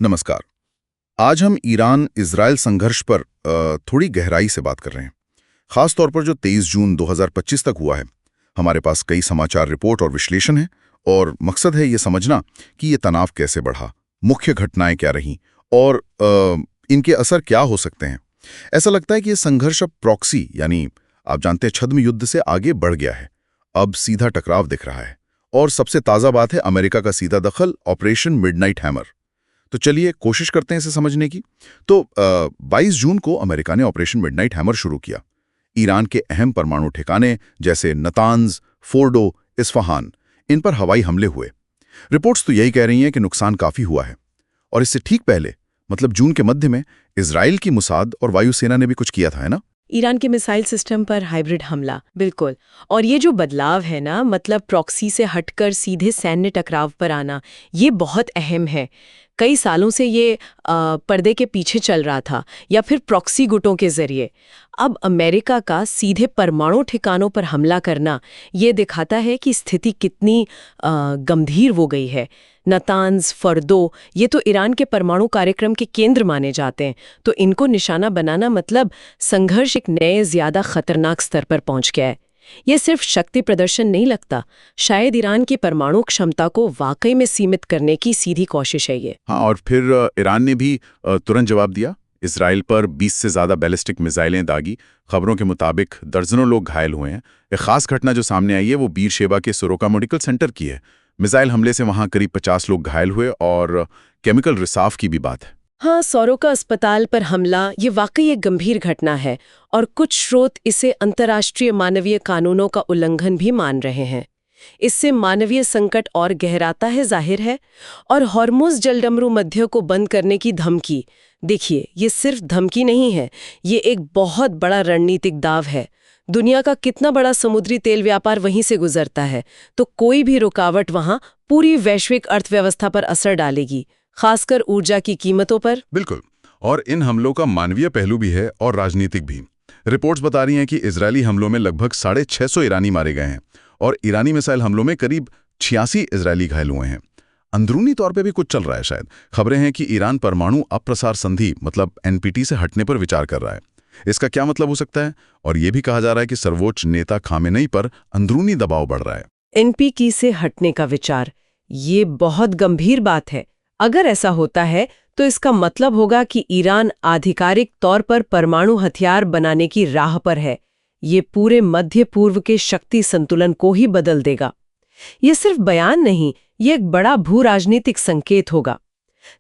नमस्कार। आज हम ईरान इजराइल संघर्ष पर थोड़ी गहराई से बात कर रहे हैं। खास तौर पर जो 23 जून 2025 तक हुआ है। हमारे पास कई समाचार रिपोर्ट और विश्लेषण है और मकसद है ये समझना कि ये तनाव कैसे बढ़ा, मुख्य घटनाएं क्या रहीं और इनके असर क्या हो सकते हैं। ऐसा लगता है कि ये संघर्ष अब प्रॉक्सी यानी आप जानते हैं छद्म युद्ध से आगे बढ़ गया है। अब सीधा टकराव दिख रहा है और सबसे ताज़ा बात है अमेरिका का सीधा दखल, ऑपरेशन मिडनाइट हैमर। तो चलिए कोशिश करते हैं इसे समझने की। तो 22 जून को अमेरिका ने ऑपरेशन मिडनाइट हैमर शुरू किया। ईरान के अहम परमाणु ठिकाने जैसे नतांज, फोर्डो, इस्फहान, इन पर हवाई हमले हुए। रिपोर्ट्स तो यही कह रही हैं कि नुकसान काफी हुआ है। और इससे ठीक पहले मतलब जून के मध्य में इजराइल की मुसाद और वायुसेना ने भी कुछ किया था, है ना? ईरान के मिसाइल सिस्टम पर हाइब्रिड हमला, बिल्कुल। और ये जो बदलाव है ना, मतलब प्रॉक्सी से हटकर सीधे सैन्य टकराव पर आना, ये बहुत अहम है। कई सालों से ये पर्दे के पीछे चल रहा था या फिर प्रॉक्सी गुटों के जरिए। अब अमेरिका का सीधे परमाणु ठिकानों पर हमला करना ये दिखाता है कि स्थिति कितनी गंभीर हो गई है। नतांज, फर्दो, ये तो ईरान के परमाणु कार्यक्रम के केंद्र माने जाते हैं। तो इनको निशाना बनाना मतलब संघर्ष एक नए ज्यादा खतरनाक स्तर पर पहुंच गया है। ये सिर्फ शक्ति प्रदर्शन नहीं लगता, शायद ईरान की परमाणु क्षमता को वाकई में सीमित करने की सीधी कोशिश है ये। हाँ, और फिर ईरान ने भी तुरंत जवाब दिया। इसराइल पर 20 से ज़्यादा बैलिस्टिक मिसाइलें दागी। खबरों के मुताबिक दर्जनों लोग घायल हुए हैं। एक खास घटना जो सामने आई है वो बीर शेबा के सोरोका मेडिकल सेंटर की है। मिसाइल हमले से वहाँ करीब 50 लोग घायल हुए और केमिकल रिसाव की भी बात है। हाँ, सोरोका अस्पताल पर हमला ये वाकई एक गंभीर घटना है और कुछ स्रोत इसे अंतर्राष्ट्रीय मानवीय कानूनों का उल्लंघन भी मान रहे हैं। इससे मानवीय संकट और गहराता है, जाहिर है। और हॉर्मुज़ जलडमरू मध्य को बंद करने की धमकी, देखिए ये सिर्फ धमकी नहीं है, ये एक बहुत बड़ा रणनीतिक दाव है। दुनिया का कितना बड़ा समुद्री तेल व्यापार वहीं से गुजरता है, तो कोई भी रुकावट वहां पूरी वैश्विक अर्थव्यवस्था पर असर डालेगी, खासकर ऊर्जा की कीमतों पर। बिल्कुल। और इन हमलों का मानवीय पहलू भी है और राजनीतिक भी। रिपोर्ट्स बता रही हैं कि इजरायली हमलों में लगभग 650 ईरानी मारे गए हैं और ईरानी मिसाइल हमलों में करीब 86 इजरायली घायल हुए हैं। अंदरूनी तौर पे भी कुछ चल रहा है शायद। खबरें हैं कि ईरान परमाणु अप्रसार संधि मतलब एनपीटी से हटने पर विचार कर रहा है। इसका क्या मतलब हो सकता है? और ये भी कहा जा रहा है कि सर्वोच्च नेता खामेनेई पर अंदरूनी दबाव बढ़ रहा है। एनपीटी से हटने का विचार, ये बहुत गंभीर बात है। अगर ऐसा होता है तो इसका मतलब होगा कि ईरान आधिकारिक तौर पर परमाणु हथियार बनाने की राह पर है। ये पूरे मध्य पूर्व के शक्ति संतुलन को ही बदल देगा। ये सिर्फ बयान नहीं, ये एक बड़ा भू राजनीतिक संकेत होगा।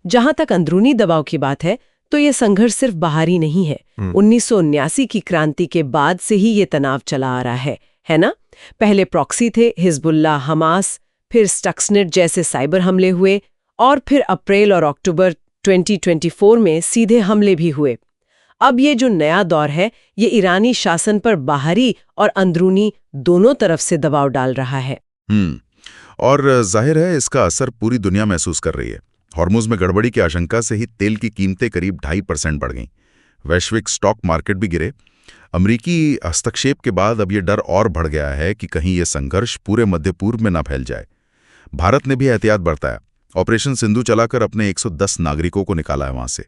जहां तक अंदरूनी दबाव की बात है तो ये संघर्ष सिर्फ बाहरी नहीं है। 1979 की क्रांति के बाद से ही ये तनाव चला आ रहा है ना? पहले प्रॉक्सी थे, हिजबुल्लाह, हमास, फिर स्टक्सनेट जैसे साइबर हमले हुए और फिर अप्रैल और अक्टूबर 2024 में सीधे हमले भी हुए। अब ये जो नया दौर है, ये ईरानी शासन पर बाहरी और अंदरूनी दोनों तरफ से दबाव डाल रहा है। और जाहिर है इसका असर पूरी दुनिया महसूस कर रही है। हॉर्मुज़ में गड़बड़ी की आशंका से ही तेल की कीमतें करीब 2.5% बढ़ गईं। वैश्विक स्टॉक मार्केट भी गिरे। अमेरिकी हस्तक्षेप के बाद अब ये डर और बढ़ गया है कि कहीं ये संघर्ष पूरे मध्य पूर्व में न फैल जाए। भारत ने भी एहतियात बरताया। ऑपरेशन सिंधु चलाकर अपने 110 नागरिकों को निकाला है वहां से।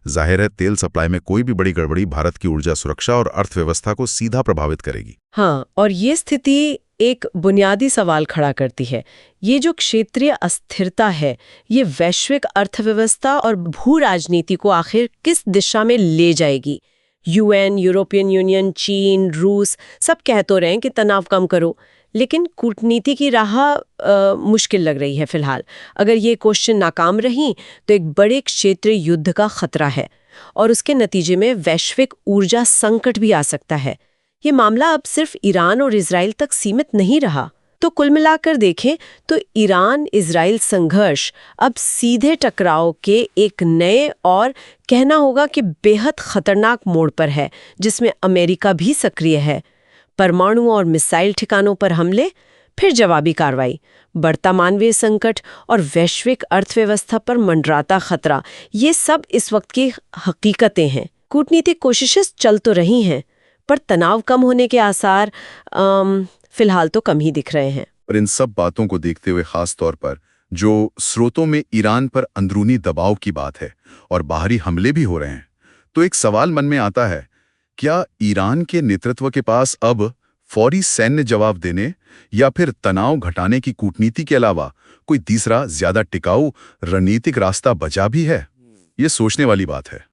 जाहिर है तेल सप्लाई में कोई भी बड़ी गड़बड़ी भारत की ऊर्जा सुरक्षा और अर्थव्यवस्था को सीधा प्रभावित करेगी। हाँ, और ये स्थिति एक बुनियादी सवाल खड़ा करती है। ये जो क्षेत्रीय अस्थिरता है, ये वैश्विक अर्थव्यवस्था और भू राजनीति को आखिर किस दिशा में ले जाएगी? यूएन, यूरोपियन यूनियन, चीन, रूस सब कह तो रहे हैं कि तनाव कम करो, लेकिन कूटनीति की राह मुश्किल लग रही है फिलहाल। अगर ये क्वेश्चन नाकाम रही तो एक बड़े क्षेत्रीय युद्ध का खतरा है और उसके नतीजे में वैश्विक ऊर्जा संकट भी आ सकता है। ये मामला अब सिर्फ ईरान और इजराइल तक सीमित नहीं रहा। तो कुल मिलाकर देखें तो ईरान इजराइल संघर्ष अब सीधे टकराव के एक नए और कहना होगा कि बेहद खतरनाक मोड़ पर है, जिसमें अमेरिका भी सक्रिय है। परमाणु और मिसाइल ठिकानों पर हमले, फिर जवाबी कार्रवाई, बढ़ता मानवीय संकट और वैश्विक अर्थव्यवस्था पर मंडराता खतरा, ये सब इस वक्त की हकीकतें हैं। कूटनीतिक कोशिशें चल तो रही हैं, पर तनाव कम होने के आसार फिलहाल तो कम ही दिख रहे हैं। और इन सब बातों को देखते हुए खास तौर पर जो स्रोतों में ईरान पर अंदरूनी दबाव की बात है और बाहरी हमले भी हो रहे हैं, तो एक सवाल मन में आता है, क्या ईरान के नेतृत्व के पास अब फौरी सैन्य जवाब देने या फिर तनाव घटाने की कूटनीति के अलावा कोई तीसरा ज्यादा टिकाऊ रणनीतिक रास्ता बचा भी है? ये सोचने वाली बात है।